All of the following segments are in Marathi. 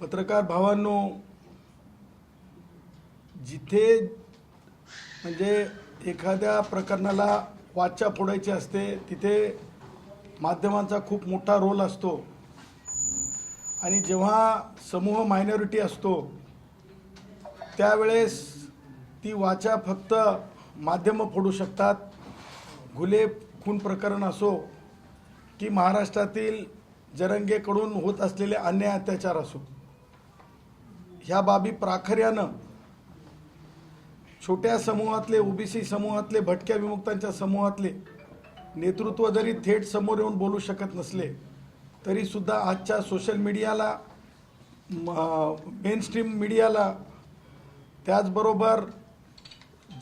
पत्रकार भावांनो, जिथे म्हणजे एखाद्या प्रकरणाला वाचा फोडायची असते तिथे माध्यमांचा खूप मोठा रोल असतो आणि जेव्हा समूह मायनॉरिटी असतो त्यावेळेस ती वाचा फक्त माध्यम फोडू शकतात. घुले खून प्रकरण असो की महाराष्ट्रातील जरंगेकडून होत असलेले अन्याय अत्याचार असो, ह्या बाबी प्राखर्यानं छोट्या समूहातले, ओबीसी समूहातले, भटक्या विमुक्तांच्या समूहातले नेतृत्व जरी थेट समोर येऊन बोलू शकत नसले तरी सुद्धा आजच्या सोशल मीडियाला, मेनस्ट्रीम मीडियाला, त्याचबरोबर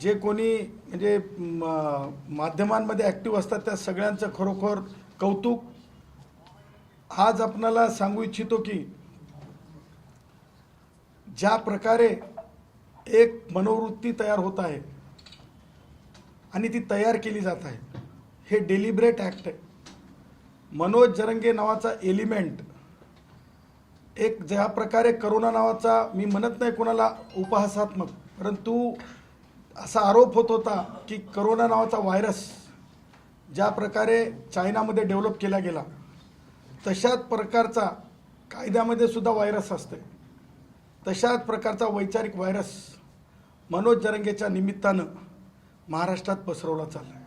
जे कोणी म्हणजे माध्यमांमध्ये ॲक्टिव्ह असतात त्या सगळ्यांचं खरोखर कौतुक. आज आपणाला सांगू इच्छितो की ज्या प्रकारे एक मनोवृत्ती तयार होत आहे आणि ती तयार केली जात आहे, हे डेलिब्रेट ॲक्ट आहे. मनोज जरंगे नावाचा एलिमेंट, एक ज्या प्रकारे करोना नावाचा, मी म्हणत नाही कोणाला उपहासात्मक, परंतु असा आरोप होत होता की करोना नावाचा व्हायरस ज्या प्रकारे चायनामध्ये डेव्हलप केला गेला तशाच प्रकारचा कायद्यामध्ये सुद्धा व्हायरस असते, तशाच प्रकारचा वैचारिक व्हायरस मनोज जरंगेच्या निमित्तानं महाराष्ट्रात पसरवला चालला आहे.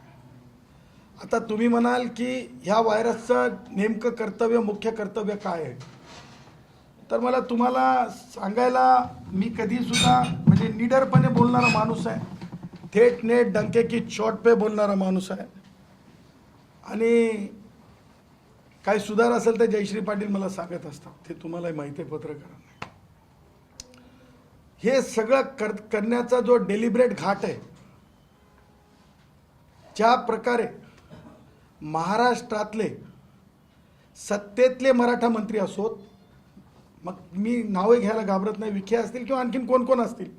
आता तुम्ही म्हणाल की ह्या व्हायरसचं नेमकं कर्तव्य, मुख्य कर्तव्य काय आहे, तर मला तुम्हाला सांगायला, मी कधीसुद्धा म्हणजे निडरपणे बोलणारा माणूस आहे, थेट नेट डंके की चोट पे बोलणारा माणूस आहे आणि काही सुधार असेल तर जयश्री पाटील मला सांगत असतात, ते तुम्हालाही माहिती आहे पत्रकारांना. हे सगळं करण्याचा जो डेलिब्रेट घाट आहे, ज्या प्रकारे महाराष्ट्रातले सत्तेतले मराठा मंत्री असोत, मग मी नावे घ्यायला घाबरत नाही, विखे असतील किंवा आणखीन कोण कोण असतील,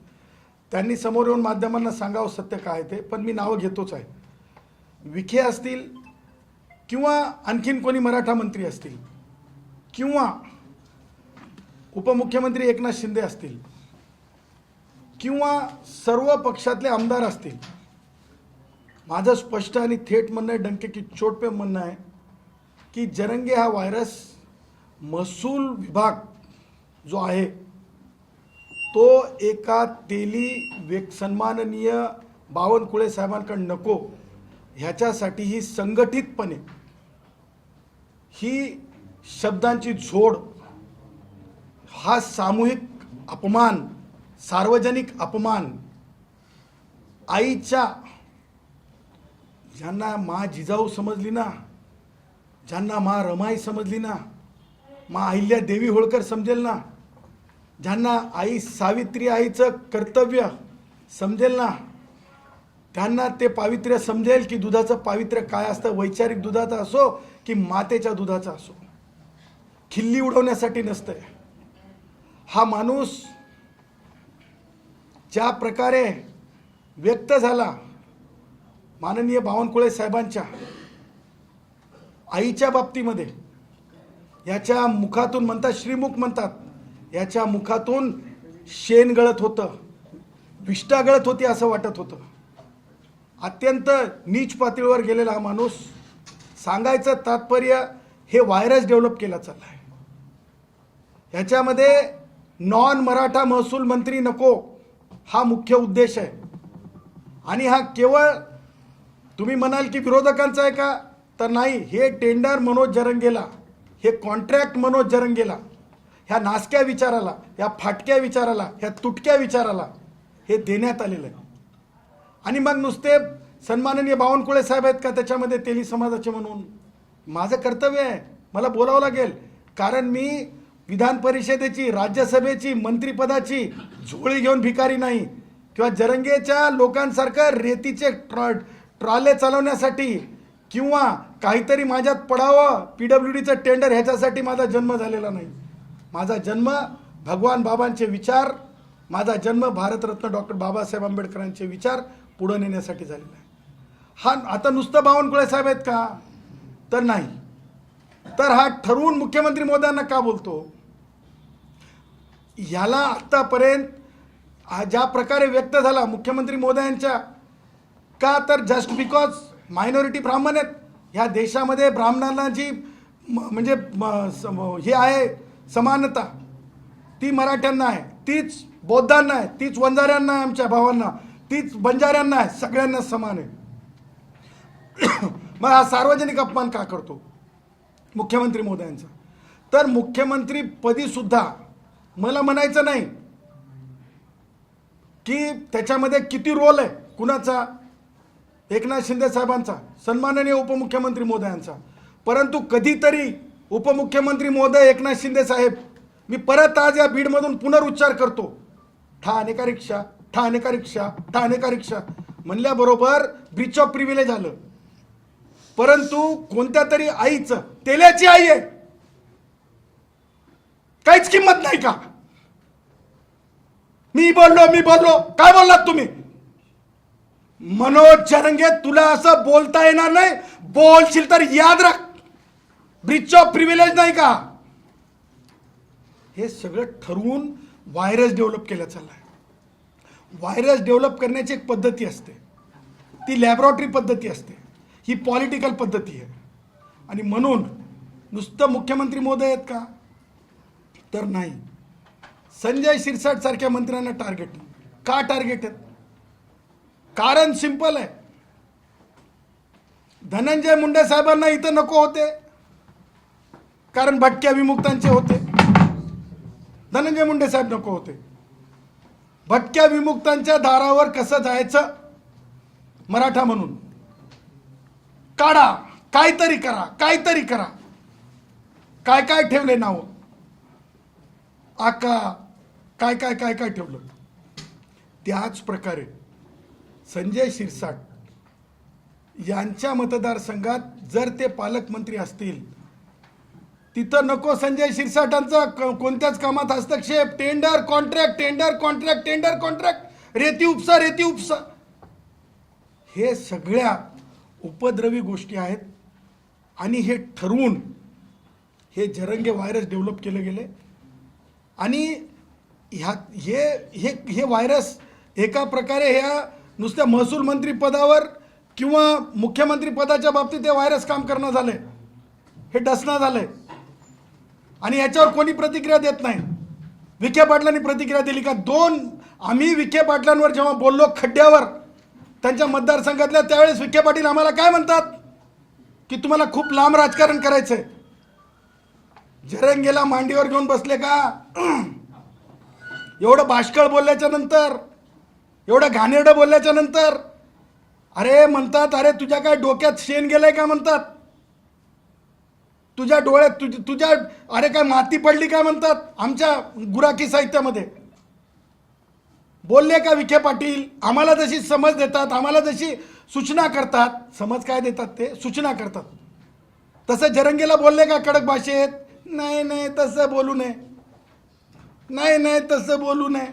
त्यांनी समोर येऊन माध्यमांना सांगावं सत्य काय ते, पण मी नावं घेतोच आहे. विखे असतील किंवा आणखीन कोणी मराठा मंत्री असतील किंवा उपमुख्यमंत्री एकनाथ शिंदे असतील किंवा सर्व पक्षातले आमदार असतील, माझं स्पष्ट आणि थेट म्हणणं आहे, डंके की चोट पे म्हणणं आहे की जरंगे हा व्हायरस महसूल विभाग जो आहे तो एका तेली सन्माननीय बावनकुळे साहेबांकडे नको, ह्याच्यासाठी ही संघटितपणे ही शब्दांची झोड, हा सामूहिक अपमान, सार्वजनिक अपमान, आईच्या ज्यांना मा जिजाऊ समजली ना, ज्यांना मा रमाई समजली ना, मा अहिल्या देवी होळकर समजेल ना, ज्यांना आई सावित्री आईचं कर्तव्य समजेल ना, त्यांना ते पावित्र्य समजेल की दुधाचं पावित्र्य काय असतं, वैचारिक दुधाचं असो की मातेच्या दुधाचं असो, खिल्ली उडवण्यासाठी नसतंय. हा माणूस ज्या प्रकारे व्यक्त झाला माननीय बावनकुळे साहेबांच्या आईच्या बाबतीमध्ये, याच्या मुखातून म्हणतात, श्रीमुख म्हणतात, याच्या मुखातून शेण गळत होतं, विष्ठा गळत होती असं वाटत होतं. अत्यंत नीच पातळीवर गेलेला हा माणूस. सांगायचं तात्पर्य, हे व्हायरस डेव्हलप केला चालला आहे. ह्याच्यामध्ये नॉन मराठा महसूल मंत्री नको, हा मुख्य उद्देश आहे. आणि हा केवळ तुम्ही म्हणाल की विरोधकांचा आहे का, तर नाही, हे टेंडर मनोज जरंगेला, हे कॉन्ट्रॅक्ट मनोज जरंगेला, ह्या नासक्या विचाराला, ह्या फाटक्या विचाराला, ह्या तुटक्या विचाराला हे देण्यात आलेलं आहे. आणि मग नुसते सन्माननीय बावनकुळे साहेब आहेत का त्याच्यामध्ये तेली समाजाचे म्हणून, माझं कर्तव्य आहे, मला बोलावं लागेल, कारण मी विधान परिषदेची, राज्यसभेची, मंत्रिपदाची झोळी घेऊन भिकारी नाही, किंवा जरंगेच्या लोकांसारखं रेतीचे ट्रॉले चालवण्यासाठी किंवा काहीतरी माझ्यात पडावं, PWDचं टेंडर, ह्याच्यासाठी माझा जन्म झालेला नाही. माझा जन्म भगवान बाबांचे विचार, माझा जन्म भारतरत्न डॉक्टर बाबासाहेब आंबेडकरांचे विचार पुढे नेण्यासाठी झालेला आहे. हा आता नुसतं बावनकुळे साहेब आहेत का, तर नाही. तर हा ठरवून मुख्यमंत्री महोदयांना का बोलतो, ह्याला आत्तापर्यंत ज्या प्रकारे व्यक्त झाला मुख्यमंत्री मोदयांच्या, का तर जस्ट बिकॉज मायनॉरिटी ब्राह्मण आहेत, ह्या देशामध्ये ब्राह्मणांना जी म्हणजे हे आहे समानता, ती मराठ्यांना आहे, तीच बौद्धांना आहे, तीच वंजाऱ्यांना आहे, आमच्या भावांना, तीच बंजाऱ्यांना आहे, सगळ्यांना समान आहे. मग हा सार्वजनिक अपमान का करतो मुख्यमंत्री मोदयांचा? तर मुख्यमंत्री पदी सुद्धा मला म्हणायचं नाही की त्याच्यामध्ये किती रोल आहे कुणाचा, एकनाथ शिंदे साहेबांचा, सन्माननीय उपमुख्यमंत्री महोदयांचा, परंतु कधीतरी उपमुख्यमंत्री महोदय एकनाथ शिंदे साहेब, मी परत आज या बीडमधून पुनरुच्चार करतो, ठाणे का रिक्षा, ठाणे का रिक्षा, ठाणे का रिक्षा म्हणल्याबरोबर ब्रीच ऑफ प्रिव्हिलेज आलं. परंतु कोणत्या तरी आईचं, तेल्याची आई आहे, काहीच किंमत नाही का? मी बोललो, काय बोललात तुम्ही? मनोज जरंगे, तुला असं बोलता येणार नाही, बोलशील तर याद राख, ब्रीच ऑफ प्रिव्हिलेज नाही का? हे सगळं ठरवून व्हायरस डेव्हलप केला चाललाय. व्हायरस डेव्हलप करण्याची एक पद्धती असते, ती लॅबोरेटरी पद्धती असते, ही पॉलिटिकल पद्धती आहे. आणि म्हणून नुसतं मुख्यमंत्री महोदय आहेत का? तर नाही. संजय शिरसाट सारख्या मंत्र्यांना टार्गेट. का टार्गेट आहेत? कारण सिंपल आहे, धनंजय मुंडे साहेबांना इथं नको होते, कारण भटक्या विमुक्तांचे होते. धनंजय मुंडे साहेब नको होते. भटक्या विमुक्तांच्या दारावर कसं जायचं मराठा म्हणून? काढा, काहीतरी करा, काहीतरी करा. काय काय ठेवले नाव, आका, काय काय काय काय ठेवलं. त्याच प्रकारे संजय शिरसाट यांच्या मतदारसंघात जर ते पालकमंत्री असतील, तिथं नको संजय शिरसाटांचा कोणत्याच कामात हस्तक्षेप. Tender contract, tender contract, tender contract, रेती उपसा, रेती उपसा, हे सगळ्या उपद्रवी गोष्टी आहेत. आणि हे ठरवून हे जरंगे व्हायरस डेव्हलप केले गेले. आणि हे व्हायरस एका प्रकारे ह्या नुसत्या महसूल मंत्री पदावर किंवा मुख्यमंत्री पदाच्या बाबतीत हे व्हायरस काम करणं झालंय, हे डसणं झालंय. आणि याच्यावर कोणी प्रतिक्रिया देत नाही. विखे पाटलांनी प्रतिक्रिया दिली का? आम्ही विखे पाटलांवर जेव्हा बोललो खड्ड्यावर त्यांच्या मतदारसंघातल्या, त्यावेळेस विखे पाटील आम्हाला काय म्हणतात की तुम्हाला खूप लांब राजकारण करायचंय. जरंगेला मांडीवर घेऊन बसले का? एवढं बाष्कळ बोलल्याच्या नंतर, एवढं घाणेरडं बोलल्याच्या नंतर अरे म्हणतात, अरे तुझ्या काय डोक्यात शेण गेलंय का म्हणतात, तुझ्या डोळ्यात तुझ्या अरे काय माती पडली काय म्हणतात. आमच्या गुराखी साहित्यामध्ये बोलले का विखे पाटील? आम्हाला जशी समज देतात, आम्हाला जशी सूचना करतात, समज काय देतात ते सूचना करतात, तसं जरंगेला बोलले का कडक भाषेत? नाही नाही तसं बोलू नये, नाही नाही तसं बोलू नये.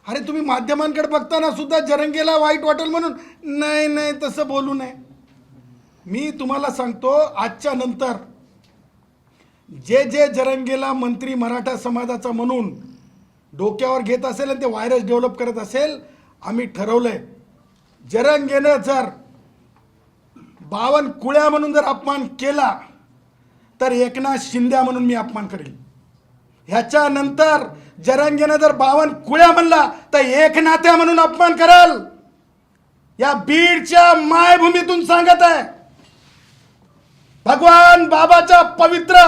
अरे तुम्ही माध्यमांकडे बघताना सुद्धा जरंगेला वाईट वाटेल म्हणून नाही नाही तसं बोलू नये. मी तुम्हाला सांगतो, आजच्या नंतर जे जे जरंगेला मंत्री मराठा समाजाचा म्हणून डोक्यावर घेत असेल आणि ते व्हायरस डेव्हलप करत असेल, आम्ही ठरवलंय जरंगेनं जर 52 कुळ्या म्हणून जर अपमान केला तर एकनाथ शिंदे म्हणून मी अपमान करेल. ह्याच्यानंतर जरंगेनं जर 52 कुळ्या म्हणला तर एकनाथ्या म्हणून अपमान कराल. या बीडच्या मायभूमीतून सांगत आहे, भगवान बाबाच्या पवित्र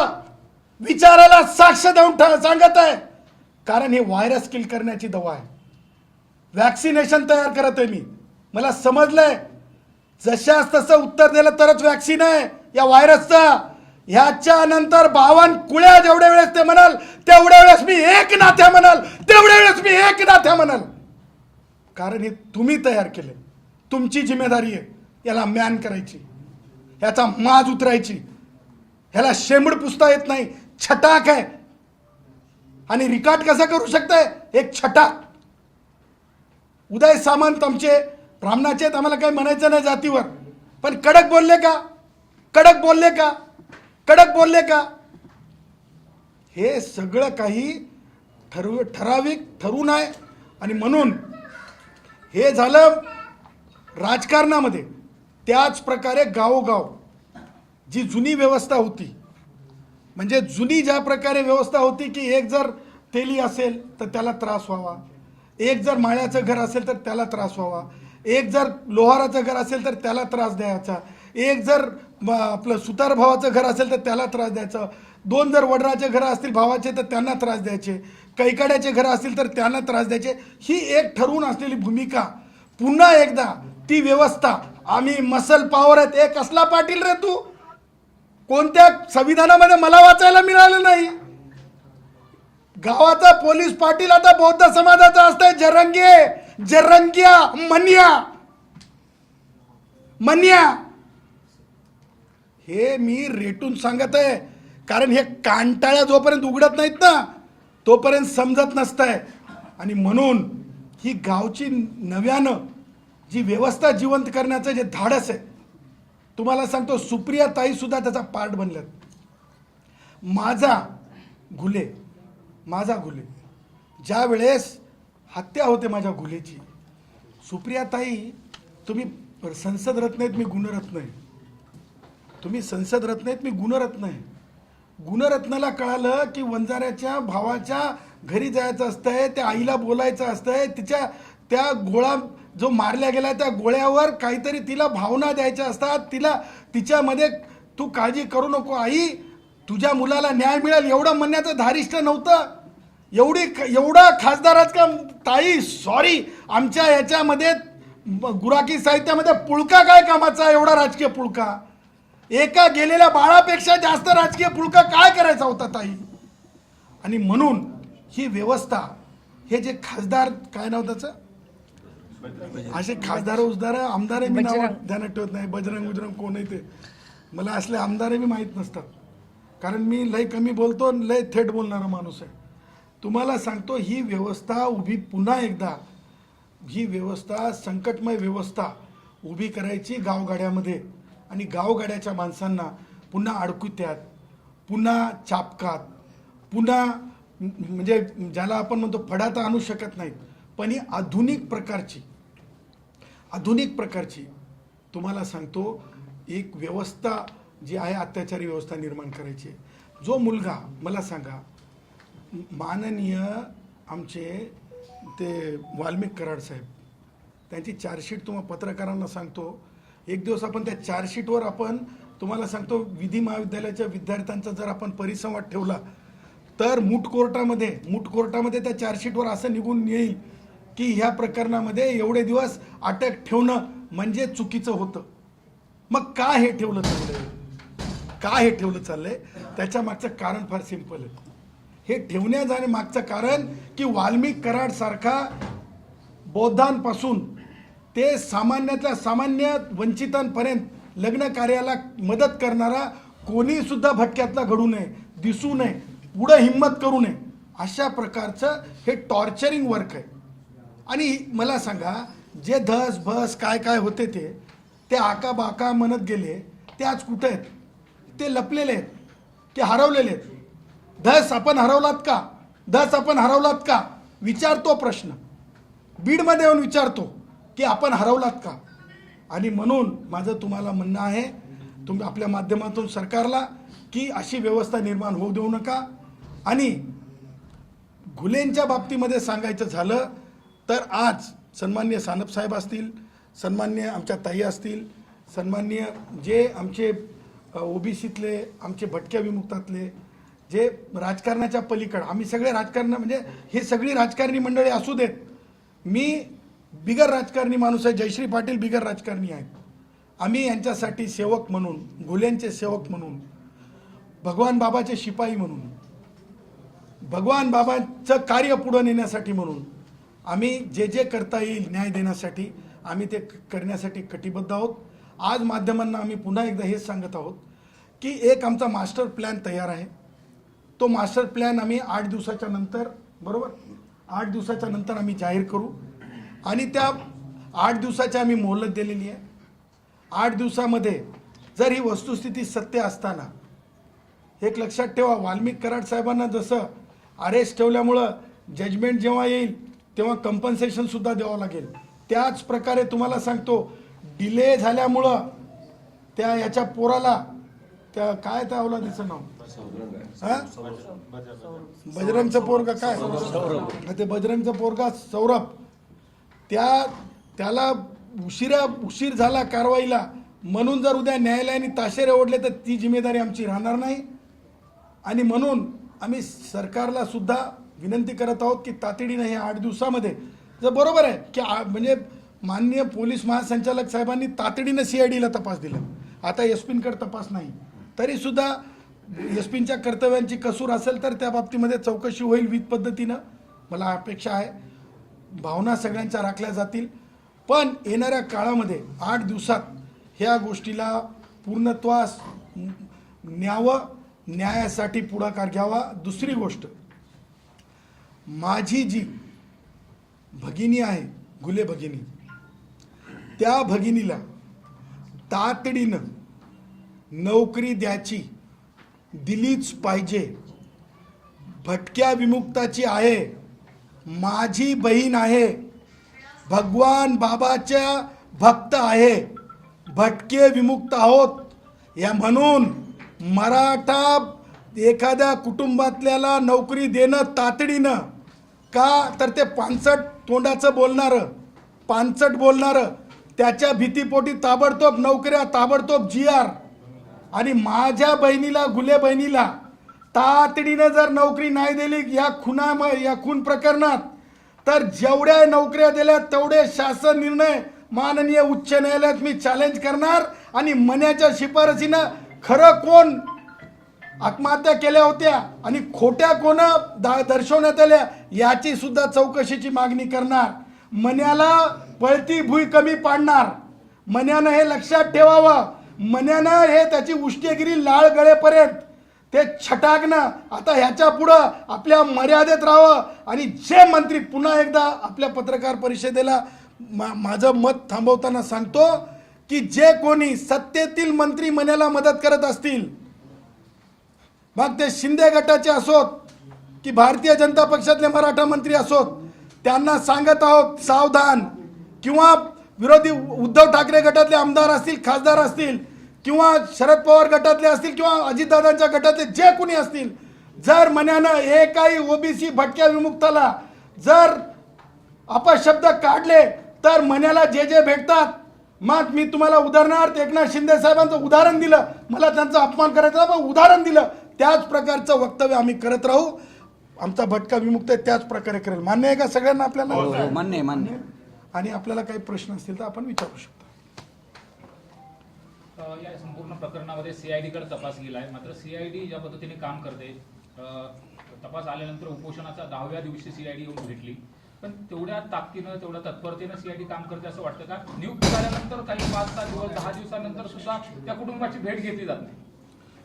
विचाराला साक्ष देऊन सांगत आहे. कारण हे व्हायरस किल करण्याची दवा आहे. वॅक्सिनेशन तयार करत आहे मी. मला समजलंय जशास तसं उत्तर दिलं तरच वॅक्सिन आहे या व्हायरसचा. ह्याच्या नंतर 52 कुळ्या जेवढ्या वेळेस ते म्हणाल तेवढ्या वेळेस मी एक नाथ्या म्हणाल, तेवढ्या वेळेस मी एक नाथ्या म्हणाल. कारण हे तुम्ही तयार केले, तुमची जिम्मेदारी आहे याला मॅन करायची, ह्याचा माज उतरायची. ह्याला शेंबड पुसता येत नाही, छटाक आहे. आणि रिकाट कसं करू शकताय? एक छटाक. उदय सामंत आमचे ब्राह्मणाचे आहेत, आम्हाला काही म्हणायचं नाही जातीवर, पण कडक बोलले का? कडक बोलले का? कडक बोलले का? हे सगळं काही ठरवून आहे. आणि म्हणून हे झालं राजकारणामध्ये. त्याच प्रकारे गावोगाव जी जुनी व्यवस्था होती, म्हणजे जुनी ज्या प्रकारे व्यवस्था होती की एक जर तेली असेल तर त्याला त्रास व्हावा, एक जर माळ्याचं घर असेल तर त्याला त्रास व्हावा, एक जर लोहाराचं घर असेल तर त्याला त्रास द्यायचा, एक जर आपलं सुतार भावाचं घर असेल तर त्याला त्रास द्यायचा, दोन जर वडराचे घरं असतील भावाचे तर त्यांना त्रास द्यायचे, कैकाड्याचे घरं असतील तर त्यांना त्रास द्यायचे. ही एक ठरवून असलेली भूमिका पुन्हा एकदा ती व्यवस्था. आम्ही मसल पॉवर आहेत. एक कसला पाटील रे तू? कोणत्या संविधानामध्ये मला वाचायला मिळालं नाही. गावाचा पोलीस पाटील आता बौद्ध समाजाचा असतंय. जरंग्या मन्या हे मी रेटून सांगत आहे, कारण हे कांटाळ्या जोपर्यंत उघडत नाहीत ना तोपर्यंत समजत नसतंय. आणि म्हणून ही गावची नव्यानं जी व्यवस्था जिवंत करण्याचं जे धाडस आहे, तुम्हाला सांगतो सुप्रिया ताई सुद्धा त्याचा पार्ट बनल्यात. माझा घुले ज्या वेळेस हत्या होते माझ्या घुलेची, सुप्रिया ताई तुम्ही संसद रत्न आहेत, मी गुणरत्न आहे. तुम्ही संसद रत्न आहेत, मी गुणरत्न आहे. गुणरत्नाला कळालं की वंजाऱ्याच्या भावाच्या घरी जायचं असतंय, त्या आईला बोलायचं असतंय, तिच्या त्या गोळा जो मारल्या गेला त्या गोळ्यावर काहीतरी तिला भावना द्यायच्या असतात. तिच्यामध्ये तू काळजी करू नको आई, तुझ्या मुलाला न्याय मिळेल एवढं म्हणण्याचं धारिष्ट नव्हतं. एवढा खासदाराच का ताई? सॉरी, आमच्या याच्यामध्ये गुराखी साहित्यामध्ये पुळका काय कामाचा? एवढा राजकीय पुळका, एका गेलेल्या बाळापेक्षा जास्त राजकीय पुळका काय करायचा होता ताई? आणि म्हणून ही व्यवस्था, हे जे खासदार, काय नाव त्याचं, असे खासदार उजदार आमदार मी नाव ध्यानात ठेवत नाही. बजरंग कोण आहे ते मला असले आमदार मी माहीत नसतात, कारण मी लय कमी बोलतो, लय थेट बोलणारा माणूस आहे. तुम्हाला सांगतो ही व्यवस्था उभी, पुन्हा एकदा ही व्यवस्था, संकटमय व्यवस्था उभी करायची गावगाड्यामध्ये. आणि गावगाड्याच्या माणसांना पुन्हा अडकुत्यात, पुन्हा चापकात, पुन्हा म्हणजे ज्याला आपण म्हणतो फडा तर आणू शकत नाहीत, पण ही आधुनिक प्रकारची तुम्हाला सांगतो एक व्यवस्था जी आहे, अत्याचारी व्यवस्था निर्माण करायची. जो मुलगा, मला सांगा, माननीय आमचे ते वाल्मिक कराड साहेब, त्यांची चार्जशीट तुम्हाला पत्रकारांना सांगतो, एक दिवस आपण त्या चार्जशीटवर आपण तुम्हाला सांगतो विधी महाविद्यालयाच्या विद्यार्थ्यांचा जर आपण परिसंवाद ठेवला तर मूट कोर्टामध्ये त्या चार्जशीटवर असं निघून येईल की ह्या प्रकरणामध्ये एवढे दिवस अटक ठेवणं म्हणजे चुकीचं होतं. मग का हे ठेवलं चाललंय? त्याच्या मागचं कारण फार सिंपल आहे. हे ठेवण्या जाणे मागचं कारण की वाल्मिक कराड सारखा बौद्धांपासून ते सामान्यातल्या सामान्य वंचितांपर्यंत लग्न कार्याला मदत करणारा कोणी सुद्धा भटक्यातला घडू नये, दिसू नये, पुढं हिंमत करू नये, अशा प्रकारचं हे टॉर्चरिंग वर्क आहे. आणि मला सांगा, जे धस भस काय होते ते आका बाका म्हणत गेले, ते आज कुठे आहेत? ते लपलेले आहेत, ते हरवलेले आहेत. धस आपण हरवलात का? विचारतो प्रश्न, बीडमध्ये येऊन विचारतो की आपण हरवलात का? आणि म्हणून माझं तुम्हाला म्हणणं आहे, तुम्ही आपल्या माध्यमातून सरकारला, की अशी व्यवस्था निर्माण होऊ देऊ नका. आणि घुलेंच्या बाबतीमध्ये सांगायचं झालं तर आज सन्माननीय सानप साहेब असतील, सन्माननीय आमच्या ताई असतील, सन्माननीय जे आमचे ओबीसीतले, आमचे भटक्या विमुक्तातले, जे राजकारणाच्या पलीकडं, आम्ही सगळे राजकारण, म्हणजे हे सगळी राजकारणी मंडळी असू देत, मी बिगर राजकारणी माणूस आहे, जयश्री पाटील बिगर राजकारणी आहेत. आम्ही यांच्यासाठी सेवक म्हणून, घुल्यांचे सेवक म्हणून, भगवान बाबाचे शिपाई म्हणून, भगवान बाबांचं कार्य पुढं नेण्यासाठी म्हणून आम्ही जे करता येईल न्याय देण्यासाठी आम्ही ते करण्यासाठी कटिबद्ध आहोत. आज माध्यमांना आम्ही पुन्हा एकदा हेच सांगत आहोत की एक आमचा मास्टर प्लॅन तयार आहे. तो मास्टर प्लॅन आम्ही 8 दिवसाच्या नंतर, बरोबर 8 दिवसाच्या नंतर आम्ही जाहीर करू. आणि त्या 8 दिवसाची आम्ही मोहलत दिलेली आहे. 8 दिवसामध्ये जर ही वस्तुस्थिती सत्य असताना, एक लक्षात ठेवा, वाल्मिक कराड साहेबांना जसं अरेस्ट ठेवल्यामुळं जजमेंट जेव्हा येईल तेव्हा कंपन्सेशन सुद्धा द्यावं लागेल. त्याच प्रकारे तुम्हाला सांगतो, डिले झाल्यामुळं त्या याच्या पोराला, त्या काय त्या औलादीचं नाव, बजरंगचं पोरगा काय, ते बजरंगचं पोरगा सौरभ, त्याला उशीर झाला कारवाईला म्हणून जर उद्या न्यायालयाने ताशेरे ओढले तर ती जिम्मेदारी आमची राहणार नाही. आणि म्हणून आम्ही सरकारला सुद्धा विनंती करत आहोत की तातडीनं हे 8 दिवसामध्ये, जर बरोबर आहे की म्हणजे माननीय पोलीस महासंचालक साहेबांनी तातडीनं CIDला तपास दिला, आता SP-कडे तपास नाही, तरीसुद्धा SP-च्या कर्तव्यांची कसूर असेल तर त्या बाबतीमध्ये चौकशी होईल विविध पद्धतीनं. मला अपेक्षा आहे भावना सगळ्यांच्या राखल्या जातील, पण येणाऱ्या काळामध्ये 8 दिवसात ह्या गोष्टीला पूर्णत्वास न्यावं, न्यायासाठी पुढाकार घ्यावा. दुसरी गोष्ट, माझी जी भगिनी आहे घुले भगिनी, त्या भगिनीला तातडीनं नोकरी द्यायची, दिलीच पाहिजे. भटक्या विमुक्ताची आहे, माझी बहीण आहे, भगवान बाबाच्या भक्त आहे, भटके विमुक्त आहोत. या म्हणून मराठा एखाद्या कुटुंबातल्याला नोकरी देणं तातडीनं, का तर ते पानसट बोलणारं त्याच्या भीतीपोटी ताबडतोब नोकऱ्या, ताबडतोब GR. आणि माझ्या बहिणीला, घुले बहिणीला तातडीनं जर नोकरी नाही दिली या खून प्रकरणात, तर जेवढ्या नोकऱ्या दिल्या तेवढे शासन निर्णय माननीय उच्च न्यायालयात मी चॅलेंज करणार. आणि मन्याच्या शिफारसीनं खरं कोण आत्महत्या केल्या होत्या आणि खोट्या कोण दर्शवण्यात आल्या याची सुद्धा चौकशीची मागणी करणार. मन्याला पळती भुई कमी पाडणार. मन्यानं हे लक्षात ठेवावं. मन्यानं हे त्याची उष्टेगिरी लाळ गळेपर्यंत ते छटाकणं आता ह्याच्या पुढं आपल्या मर्यादेत राहावं. आणि जे मंत्री, पुन्हा एकदा आपल्या पत्रकार परिषदेला माझं मत थांबवताना सांगतो की जे कोणी सत्तेतील मंत्री मन्याला मदत करत असतील, मग ते शिंदे गटाचे असोत की भारतीय जनता पक्षातले मराठा मंत्री असोत, त्यांना सांगत आहोत सावधान. किंवा विरोधी उद्धव ठाकरे गटातले आमदार असतील, खासदार असतील, किंवा शरद पवार गटातले असतील, किंवा अजितदादांच्या गटातले जे कोणी असतील, जर मन्यानं एकाही OBC भटक्या विमुक्ताला जर अपशब्द काढले तर मन्याला जे भेटतात. मग मी तुम्हाला उदाहरणार्थ एकनाथ शिंदे साहेबांचं उदाहरण दिलं, मला त्यांचा अपमान करायचा पण उदाहरण दिलं, त्याच प्रकारचं वक्तव्य आम्ही करत राहू. आमचा भटका विमुक्त त्याच प्रकारे करेल. मान्य आहे का सगळ्यांना आपल्याला? मान्य. आणि आपल्याला काही प्रश्न असतील तर आपण विचारू शकतो. या संपूर्ण प्रकरणामध्ये CIDकडे तपास गेला आहे, मात्र CID ज्या पद्धतीने काम करते, तपास आल्यानंतर उपोषणाच्या 10व्या दिवशी CID येऊन भेटली, पण तेवढ्या ताकदीनं, तेवढ्या तत्परतेनं CID काम करते असं वाटतं का? नियुक्त झाल्यानंतर काही 5-6 दिवस, 10 दिवसानंतर सुद्धा त्या कुटुंबाची भेट घेतली जात नाही.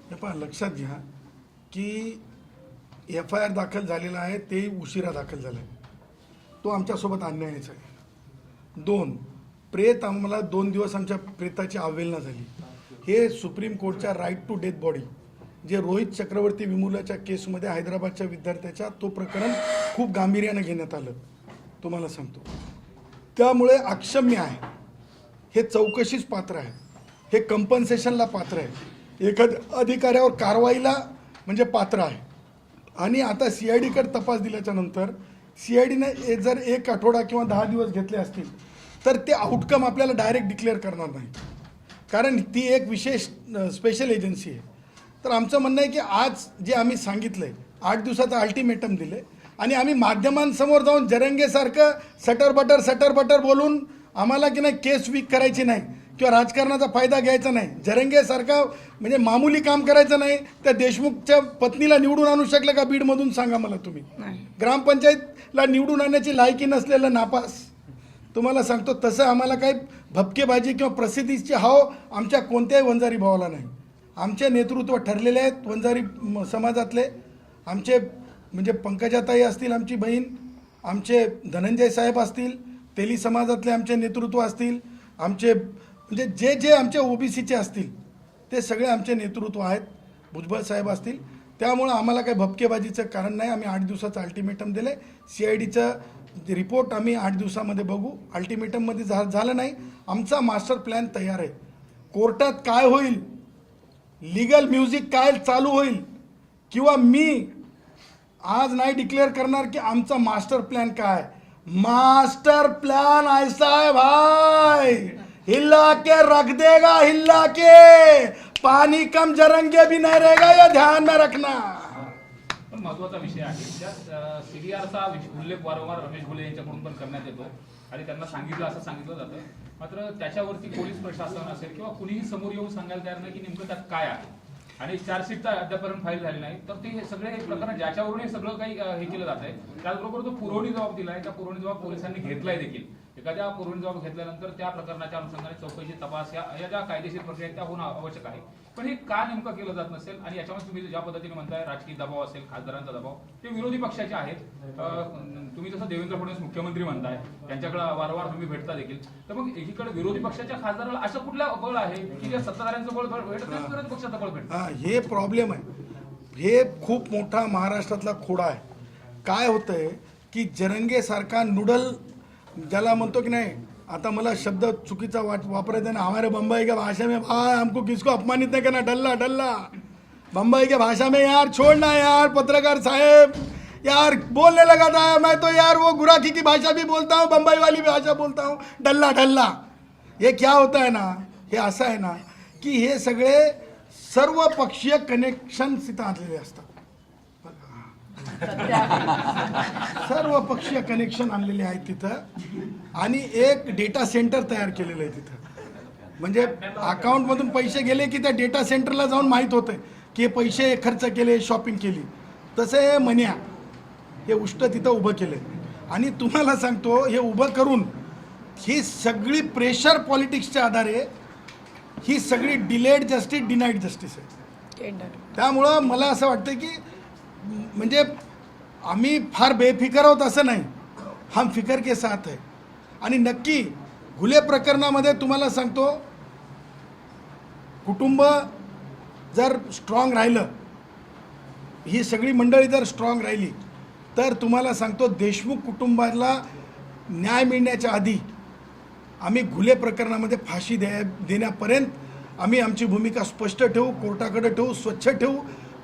हे पहा, लक्षात घ्या की FIR दाखल झालेला आहे, ते उशिरा दाखल झालं आहे, तो आमच्यासोबत अन्यायाचा आहे. 2, प्रेत आम्हाला 2 दिवस आमच्या प्रेताची अवहेलना झाली. हे सुप्रीम कोर्टच्या राईट टू डेथ बॉडी, जे रोहित चक्रवर्ती विमुलाच्या केसमध्ये हैदराबादच्या विद्यार्थ्याच्या, तो प्रकरण खूप गांभीर्यानं घेण्यात आलं, तुम्हाला सांगतो. त्यामुळे अक्षम्य आहे, हे चौकशीच पात्र आहे, हे कंपन्सेशनला पात्र आहे, एखाद्या अधिकाऱ्यावर कारवाईला म्हणजे पात्र आहे. आणि आता CIDकडे तपास दिल्याच्या नंतर CIDने जर 1 आठवडा किंवा 10 दिवस घेतले असतील तर ते आउटकम आपल्याला डायरेक्ट डिक्लेअर करणार नाही, कारण ती एक विशेष स्पेशल एजन्सी आहे. तर आमचं म्हणणं आहे की आज जे आम्ही सांगितलं आहे, 8 दिवसाचं अल्टिमेटम दिलं आहे, आणि आम्ही माध्यमांसमोर जाऊन जरंगेसारखं सटर बटर बोलून आम्हाला की नाही केस वीक करायची नाही किंवा राजकारणाचा फायदा घ्यायचा नाही. जरंगेसारखा म्हणजे मामूली काम करायचं नाही. त्या देशमुखच्या पत्नीला निवडून आणू शकलं का बीडमधून? सांगा मला तुम्ही. ग्रामपंचायतला निवडून आणण्याची लायकी नसलेलं नापास, तुम्हाला सांगतो. तसं आम्हाला काही भपकेबाजी किंवा प्रसिद्धीचे हाव आमच्या कोणत्याही वंजारी भावाला नाही. आमचे नेतृत्व ठरलेले आहेत वंजारी समाजातले. आमचे म्हणजे पंकजाताई असतील, आमची बहीण, आमचे धनंजय साहेब असतील, तेली समाजातले आमचे नेतृत्व असतील, आमचे म्हणजे जे आमचे OBCचे असतील ते सगळे आमचे नेतृत्व आहेत, भुजबळ साहेब असतील. त्यामुळं आम्हाला काही भपकेबाजीचं कारण नाही. आम्ही 8 दिवसाचं अल्टिमेटम दिलं आहे. CIDचं रिपोर्ट आम्ही 8 दिवसामध्ये बघू. अल्टिमेटममध्ये झालं नाही, आमचा मास्टर प्लॅन तयार आहे. कोर्टात काय होईल, लीगल म्युझिक काय चालू होईल, किंवा मी आज नाही डिक्लेअर करणार की आमचा मास्टर प्लॅन काय. मास्टर प्लान ऐसा है भाई, हिला के रख देगा, हिला के पानी कम जरंगे भी नहीं रहेगा, ये ध्यान में रखना. पण महत्वाचा विषय आहे त्यात CDRचा उल्लेख वारंवार रमेश घुले यांच्याकडून पण करण्यात येतो आणि त्यांना असं सांगितलं जातं. मात्र त्याच्यावरती पोलीस प्रशासन असेल किंवा कुणीही समोर येऊन सांगायला तयार नाही की नेमकं त्यात काय आहे. आणि चार्जशीट तर अद्यापर्यंत फाईल झाली नाही. तर ते सगळे प्रकरण ज्याच्यावरून हे सगळं काही हे केलं जात आहे, त्याचबरोबर जो पुरवणी जबाब दिलाय त्या पुरवणी जबाब पोलिसांनी घेतलाय देखील. एखाद्या पुरवणी जबाब घेतल्यानंतर त्या प्रकरणाच्या अनुषंगाने चौकशी, तपास या ज्या कायदेशीर प्रक्रिया आहेत त्या होणं आवश्यक आहे. पण हे का नेमकं केलं जात नसेल, आणि याच्यामध्ये तुम्ही ज्या पद्धतीने म्हणताय राजकीय दबाव असेल, खासदारांचा दबाव, ते विरोधी पक्षाचे आहेत. तुम्ही जसं देवेंद्र फडणवीस मुख्यमंत्री म्हणताय, त्यांच्याकडे वारंवार तुम्ही भेटता देखील, तर मग एकीकडे विरोधी पक्षाच्या खासदाराला असं कुठल्या बळ आहे की जे सत्ताधाऱ्यांचं बळ भेटत नाही, विरोधी पक्षाचं बळ भेटत. हे प्रॉब्लेम आहे. हे खूप मोठा महाराष्ट्रातला खोडा आहे. काय होतंय की जरंगे सारखा नूडल ज्याला म्हणतो की नाही, आता मला शब्द चुकीचा वापरायचा ना, हमारे बम्बई के भाषा में भाई हमको किसको अपमानित नहीं करना, डल्ला डल्ला बम्बई के भाषा में यार छोड़ना यार पत्रकार साहेब, यार बोलने लगा था मैं तो यार वो गुराखी की भाषा भी बोलता हूँ, बम्बई वाली भाषा बोलता हूँ, डल्ला डल्ला. हे क्या होता है ना, हे असं आहे ना की हे सगळे सर्व पक्षीय कनेक्शन्स इथं आणलेले असतात. सर्व पक्षीय कनेक्शन आणलेले आहेत तिथं, आणि एक डेटा सेंटर तयार केलेलं आहे तिथं. म्हणजे अकाउंटमधून पैसे गेले की त्या डेटा सेंटरला जाऊन माहीत होतं की हे पैसे खर्च केले, शॉपिंग केली. तसं हे मन्या हे उष्ट तिथं उभं केलं. आणि तुम्हाला सांगतो, हे उभं करून ही सगळी प्रेशर पॉलिटिक्सच्या आधारे ही सगळी डिलेड जस्टिस, डिनाईड जस्टिस आहे. त्यामुळं मला असं वाटतं की म्हणजे आम्ही फार बेफिकर आहोत असं नाही, हम फिकर के साथ आहे. आणि नक्की घुले प्रकरणामध्ये तुम्हाला सांगतो, कुटुंब जर स्ट्रॉंग राहिलं, ही सगळी मंडळी जर स्ट्रॉंग राहिली, तर तुम्हाला सांगतो देशमुख कुटुंबाला न्याय मिळण्याच्या आधी आम्ही घुले प्रकरणामध्ये फाशी देण्यापर्यंत आम्ही आमची भूमिका स्पष्ट ठेवू, कोर्टाकडे ठेवू, स्वच्छ ठेवू,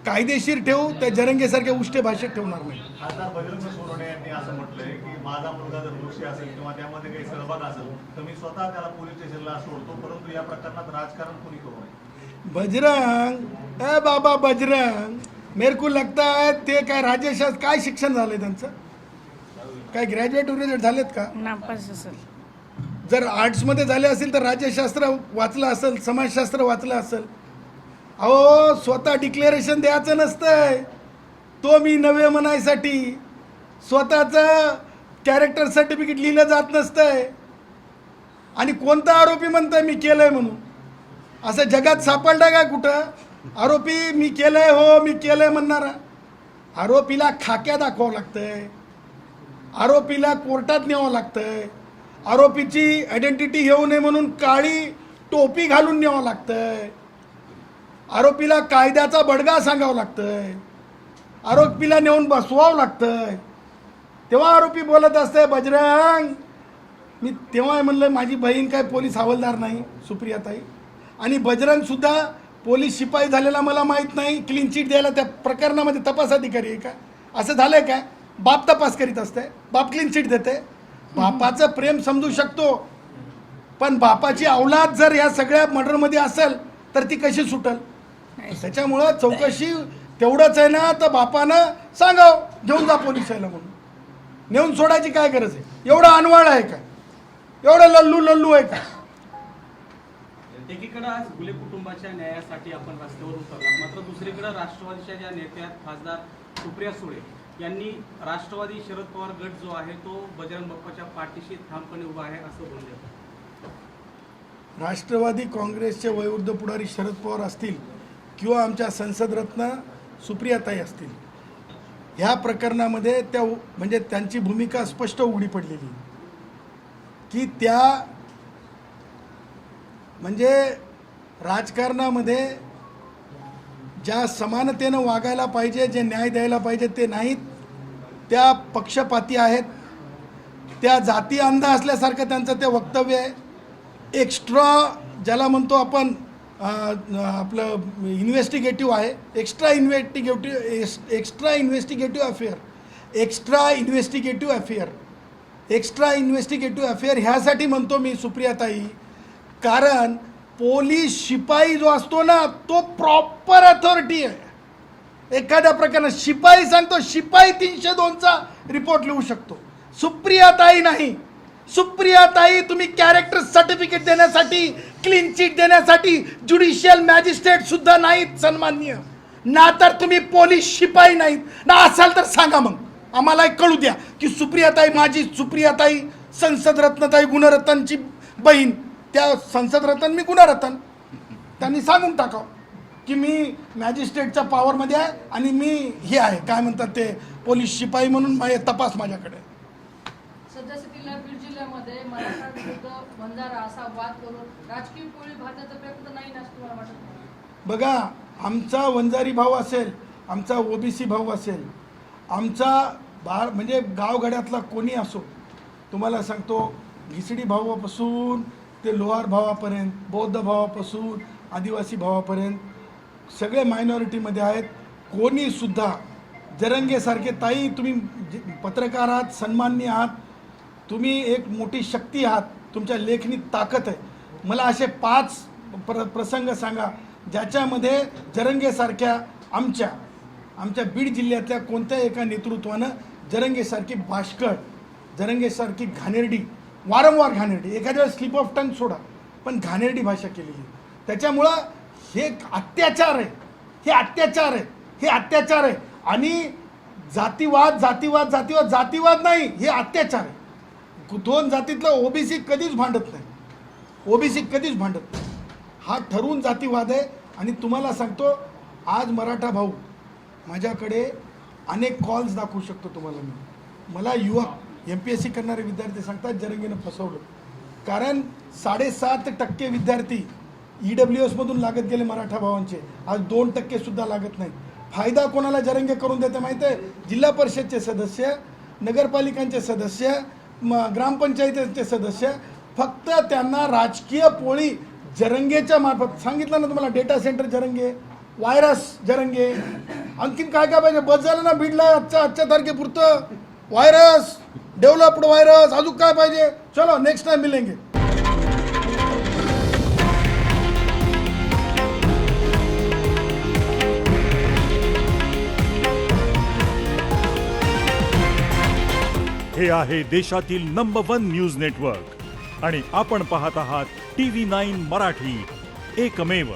कायदेशीर ठेवू, त्या जरंगेसारख्या उष्टे भाषेत ठेवणार नाही. खासदार बजरंग सोनवणे यांनी असं म्हटलंय की माझा मुलगा जर दोषी असेल किंवा त्यामध्ये काही सहभाग असेल तर मी स्वतः त्याला पोलीस स्टेशनला सोडतो, परंतु या प्रकरणात राजकारण कोणी करू नये. बजरंग, ए बाबा बजरंग, मेरे को लगता है ते काय राजेश काय शिक्षण झालंय त्यांचं, काय ग्रॅज्युएट झालेत का? नापास असेल. जर आर्ट्समध्ये झाले असेल तर राज्यशास्त्र वाचलं असेल, समाजशास्त्र वाचलं असेल. अहो स्वतः डिक्लेरेशन द्यायचं नसतंय, तो मी नवे म्हणायसाठी स्वतःचं कॅरेक्टर सर्टिफिकेट लिहिलं जात नसतंय. आणि कोणता आरोपी म्हणतंय मी केलंय म्हणून? असं जगात सापडलं का कुठं आरोपी मी केलंय, हो मी केलंय म्हणणारा? आरोपीला खाक्या दाखवावं लागतंय, आरोपीला कोर्टात न्यावं लागतंय, आरोपीची आयडेंटिटी घेऊ नये म्हणून काळी टोपी घालून न्यावं लागतंय, आरोपीला कायद्याचा बडगा सांगावं लागतंय, आरोपीला नेऊन बसवावं लागतंय, तेव्हा आरोपी बोलत असते बजरंग. मी तेव्हा म्हणलं माझी बहीण काय पोलीस हवालदार नाही, सुप्रियाताई, आणि बजरंगसुद्धा पोलीस शिपाई झालेला मला माहीत नाही, क्लीन चिट द्यायला त्या प्रकरणामध्ये तपास अधिकारी आहे का? असं झालंय काय? बाप तपास करीत असते, बाप क्लीन चिट देते. बापाचं प्रेम समजू शकतो, पण बापाची औलाद जर या सगळ्या मर्डरमध्ये असेल तर ती कशी सुटल? त्याच्यामुळं चौकशी तेवढंच आहे ना, तर बापानं सांगाव घेऊन जा पोलिसाला म्हणून, नेऊन सोडायची काय गरज आहे? एवढं अनवाळ आहे का? एवढं लल्लू आहे का? एकीकडे आज घुले कुटुंबाच्या न्यायासाठी आपण रस्त्यावर उतरला, मात्र दुसरीकडे राष्ट्रवादीच्या ज्या नेत्या खासदार सुप्रिया सुळे यांनी राष्ट्रवादी शरद पवार गट जो आहे तो बजरंग बाप्पाच्या पाठीशी ठामपणे उभा आहे असं बोलले. राष्ट्रवादी काँग्रेसचे वयोवृद्ध पुढारी शरद पवार असतील किंवा आमच्या संसदरत्न सुप्रियाताई असतील, ह्या प्रकरणामध्ये त्या म्हणजे त्यांची भूमिका स्पष्ट उघडी पडलेली की त्या म्हणजे राजकारणामध्ये ज्या समानतेनं वागायला पाहिजे, जे न्याय द्यायला पाहिजे ते नाहीत, त्या पक्षपाती आहेत, त्या जाती अंध असल्यासारखं त्यांचं ते वक्तव्य आहे. एक्स्ट्रा ज्याला म्हणतो आपण आपलं इन्व्हेस्टिगेटिव्ह आहे, एक्स्ट्रा इन्व्हेस्टिगेटिव्ह अफेअर ह्यासाठी म्हणतो मी सुप्रियाताई, कारण पोलीस शिपाई जो असतो ना तो प्रॉपर अथॉरिटी आहे. एखाद्या प्रकारात शिपाई सांगतो, शिपाई 302चा रिपोर्ट लिहू शकतो, सुप्रियाताई नाही. सुप्रियाताई तुम्ही कॅरेक्टर सर्टिफिकेट देण्यासाठी, क्लीन चिट देण्यासाठी ज्युडिशियल मॅजिस्ट्रेट सुद्धा नाहीत सन्माननीय, ना तर तुम्ही पोलीस शिपाई नाहीत ना. असाल तर सांगा, मग आम्हाला कळू द्या की सुप्रियाताई, माझी सुप्रियाताई संसद रत्नताई गुणरत्नची बहीण, त्या संसद रत्न मी गुणरत्न, त्यांनी सांगून टाकावं की मी मॅजिस्ट्रेटच्या पॉवरमध्ये आहे आणि मी हे आहे काय म्हणतात ते पोलीस शिपाई म्हणून तपास माझ्याकडे. सध्या बीड जिल्ह्यामध्ये मराठा विरुद्ध बंजारा असा वाद करून राजकीय पोळी भाजण्याचा प्रयत्न नाही ना असं तुम्हाला वाटत? बघा, आमचा वंजारी भाऊ असेल, आमचा ओबीसी भाऊ असेल, आमचा म्हणजे गावगाड्यातला कोणी असो, तुम्हाला सांगतो घिसडी भावापासून ते लोहार भावापर्यंत, बौद्ध भावापासून आदिवासी भावापर्यंत सगळे मायनॉरिटीमध्ये आहेत. कोणीसुद्धा जरंगेसारखे, ताई तुम्ही पत्रकार आहात, सन्माननीय आहात, तुम्ही एक मोठी शक्ती आहात, तुमच्या लेखनीत ताकद आहे. मला असे 5 प्रसंग सांगा ज्याच्यामध्ये जरंगेसारख्या आमच्या बीड जिल्ह्यातल्या कोणत्या एका नेतृत्वानं जरंगेसारखी बाष्कळ, जरंगेसारखी घाणेरडी, वारंवार घाणेरडी, एखाद्या वेळेस स्लिप ऑफ टंग सोडा पण घाणेरडी भाषा केलेली. त्याच्यामुळं हे अत्याचार आहे, हे अत्याचार आहे, हे अत्याचार आहे. आणि जातीवाद जातीवाद जातीवाद जातीवाद नाही, हे अत्याचार आहे. 2 जातीतलं ओबीसी कधीच भांडत नाही, ओबीसी कधीच भांडत नाही. हा ठरवून जातीवाद आहे. आणि तुम्हाला सांगतो, आज मराठा भाऊ माझ्याकडे अनेक कॉल्स दाखवू शकतो तुम्हाला मी. मला युवक MPSC करणारे विद्यार्थी सांगतात जरंगेनं फसवलं, कारण 7.5% विद्यार्थी EWSमधून लागत गेले मराठा भावांचे, आज 2% सुद्धा लागत नाही. फायदा कोणाला जरंगे करून देते माहिती आहे? जिल्हा परिषदचे सदस्य, नगरपालिकांचे सदस्य, ग्रामपंचायतीचे सदस्य. फक्त त्यांना राजकीय पोळी जरंगेच्या मार्फत. सांगितलं ना तुम्हाला, data centre Jarange, virus Jarange, आणखीन काय काय पाहिजे? बस झालं ना बीडला आजच्या तारखेपुरतं. व्हायरस, डेव्हलप्ड व्हायरस, अजून काय पाहिजे? चलो नेक्स्ट टाइम मिलेंगे. हे आहे देशातील नंबर 1 न्यूज नेटवर्क आणि आपण पाहत आहात TV9 मराठी, एकमेव.